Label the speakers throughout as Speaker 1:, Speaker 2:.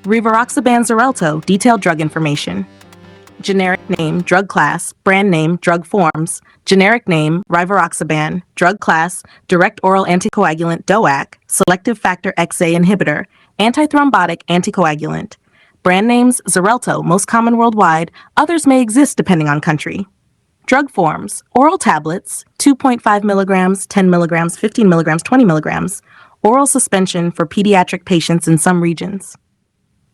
Speaker 1: Rivaroxaban Xarelto, detailed drug information. Generic name, drug class, brand name, drug forms. Generic name, Rivaroxaban, drug class, direct oral anticoagulant DOAC, selective factor XA inhibitor, antithrombotic anticoagulant. Brand names, Xarelto, most common worldwide, others may exist depending on country. Drug forms, oral tablets, 2.5 milligrams, 10 milligrams, 15 milligrams, 20 milligrams, oral suspension for pediatric patients in some regions.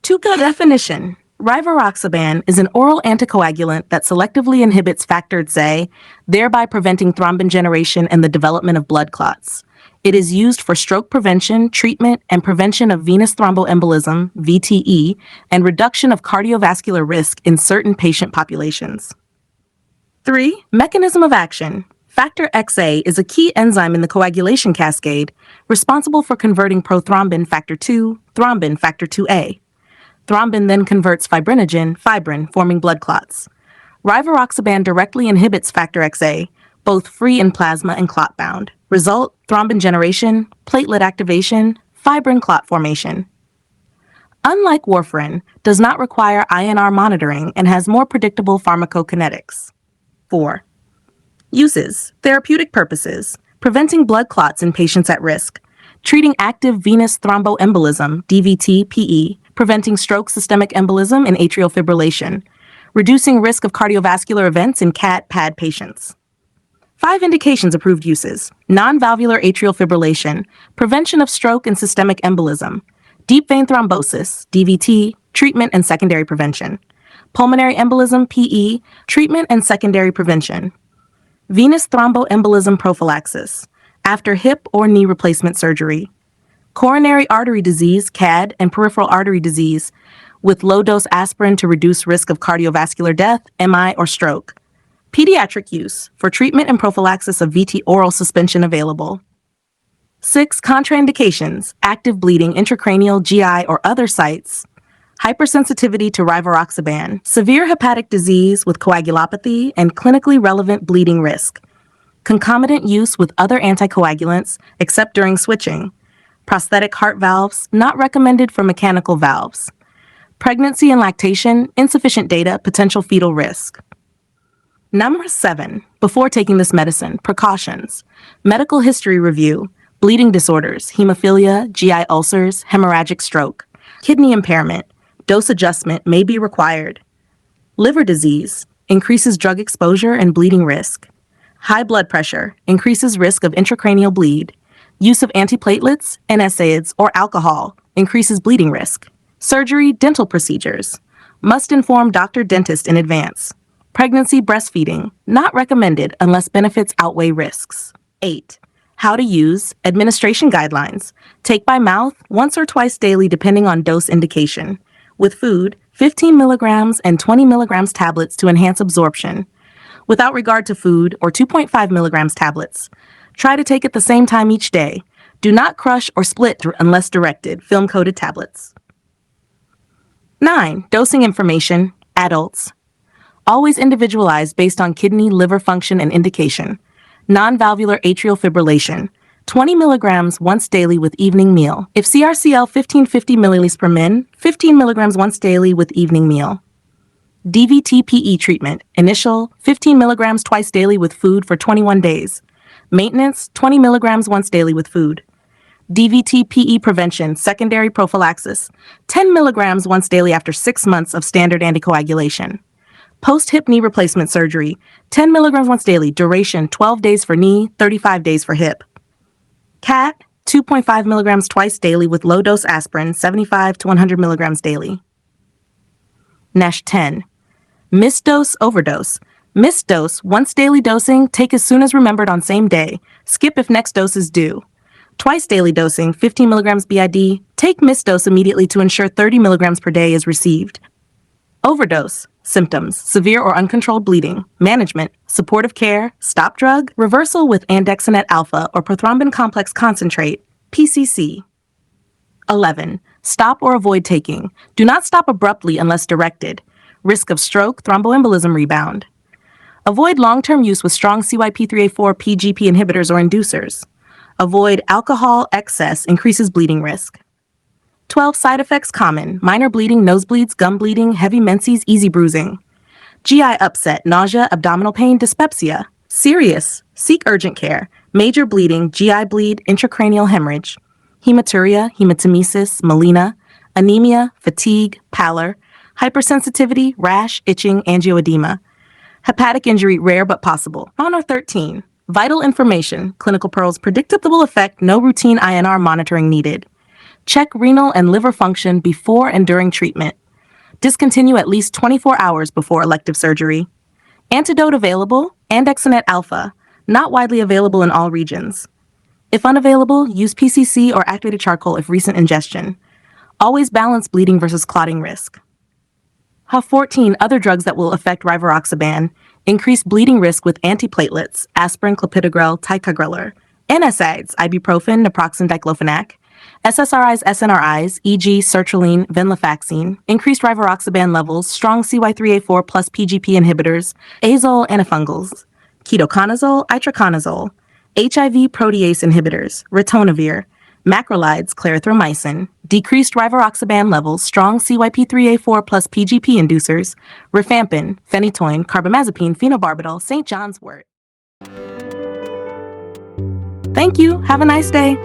Speaker 1: Definition. Rivaroxaban is an oral anticoagulant that selectively inhibits factor XA, thereby preventing thrombin generation and the development of blood clots. It is used for stroke prevention, treatment, and prevention of venous thromboembolism, VTE, and reduction of cardiovascular risk in certain patient populations. 3. Mechanism of action. Factor XA is a key enzyme in the coagulation cascade, responsible for converting prothrombin factor II, thrombin factor IIa. Thrombin then converts fibrinogen, fibrin, forming blood clots. Rivaroxaban directly inhibits factor XA, both free in plasma and clot-bound. Result, thrombin generation, platelet activation, fibrin clot formation. Unlike warfarin, does not require INR monitoring and has more predictable pharmacokinetics. 4. Uses. Therapeutic purposes. Preventing blood clots in patients at risk. Treating active venous thromboembolism, DVT-PE, preventing stroke systemic embolism and atrial fibrillation, reducing risk of cardiovascular events in CAT-PAD patients. 5 indications approved uses: non-valvular atrial fibrillation, prevention of stroke and systemic embolism, deep vein thrombosis, DVT, treatment and secondary prevention, pulmonary embolism, PE, treatment and secondary prevention, venous thromboembolism prophylaxis, after hip or knee replacement surgery, coronary artery disease, CAD, and peripheral artery disease, with low-dose aspirin to reduce risk of cardiovascular death, MI, or stroke. Pediatric use, for treatment and prophylaxis of VT oral suspension available. 6. Contraindications, active bleeding, intracranial, GI, or other sites, hypersensitivity to rivaroxaban, severe hepatic disease with coagulopathy and clinically relevant bleeding risk, concomitant use with other anticoagulants except during switching, prosthetic heart valves, not recommended for mechanical valves. Pregnancy and lactation, insufficient data, potential fetal risk. Number 7. Before taking this medicine, precautions. Medical history review, bleeding disorders, hemophilia, GI ulcers, hemorrhagic stroke, kidney impairment, dose adjustment may be required. Liver disease, increases drug exposure and bleeding risk. High blood pressure, increases risk of intracranial bleed. Use of antiplatelets, NSAIDs, or alcohol increases bleeding risk. Surgery, dental procedures. Must inform doctor-dentist in advance. Pregnancy, breastfeeding, not recommended unless benefits outweigh risks. 8. How to use, administration guidelines. Take by mouth, once or twice daily depending on dose indication. With food, 15 milligrams and 20 milligrams tablets to enhance absorption. Without regard to food, or 2.5 milligrams tablets. Try to take at the same time each day. Do not crush or split unless directed, film-coated tablets. 9. Dosing information, adults. Always individualized based on kidney, liver function, and indication. Non-valvular atrial fibrillation, 20 milligrams once daily with evening meal. If CRCL 1550 milliliters per min, 15 milligrams once daily with evening meal. DVT-PE treatment, initial 15 milligrams twice daily with food for 21 days. Maintenance, 20 milligrams once daily with food. DVT-PE prevention, secondary prophylaxis, 10 milligrams once daily after 6 months of standard anticoagulation. Post-hip knee replacement surgery, 10 milligrams once daily, duration 12 days for knee, 35 days for hip. CAT, 2.5 milligrams twice daily with low-dose aspirin, 75 to 100 milligrams daily. NASH 10. Missed dose, overdose. Missed dose, once daily dosing, take as soon as remembered on same day. Skip if next dose is due. Twice daily dosing, 15 milligrams BID. Take missed dose immediately to ensure 30 milligrams per day is received. Overdose. Symptoms, severe or uncontrolled bleeding. Management, supportive care, stop drug, reversal with andexanet alpha or prothrombin complex concentrate, PCC. 11. Stop or avoid taking. Do not stop abruptly unless directed. Risk of stroke, thromboembolism rebound. Avoid long-term use with strong CYP3A4 PGP inhibitors or inducers. Avoid alcohol excess, increases bleeding risk. 12 side effects common: minor bleeding, nosebleeds, gum bleeding, heavy menses, easy bruising. GI upset, nausea, abdominal pain, dyspepsia. Serious, seek urgent care. Major bleeding, GI bleed, intracranial hemorrhage. Hematuria, hematemesis, melena. Anemia, fatigue, pallor. Hypersensitivity, rash, itching, angioedema. Hepatic injury, rare but possible. Honor 13. Vital information, clinical pearls, predictable effect, no routine INR monitoring needed. Check renal and liver function before and during treatment. Discontinue at least 24 hours before elective surgery. Antidote available, andexanet alpha, not widely available in all regions. If unavailable, use PCC or activated charcoal if recent ingestion. Always balance bleeding versus clotting risk. Have 14 other drugs that will affect Rivaroxaban. Increase bleeding risk with antiplatelets, aspirin, clopidogrel, ticagrelor. NSAIDs, ibuprofen, naproxen, diclofenac. SSRIs, SNRIs, e.g. sertraline, venlafaxine. Increased Rivaroxaban levels, strong CY3A4 plus PGP inhibitors, azole antifungals. Ketoconazole, itraconazole. HIV protease inhibitors, ritonavir. Macrolides, clarithromycin, decreased Rivaroxaban levels, strong CYP3A4 plus PGP inducers, rifampin, phenytoin, carbamazepine, phenobarbital, St. John's wort. Thank you. Have a nice day.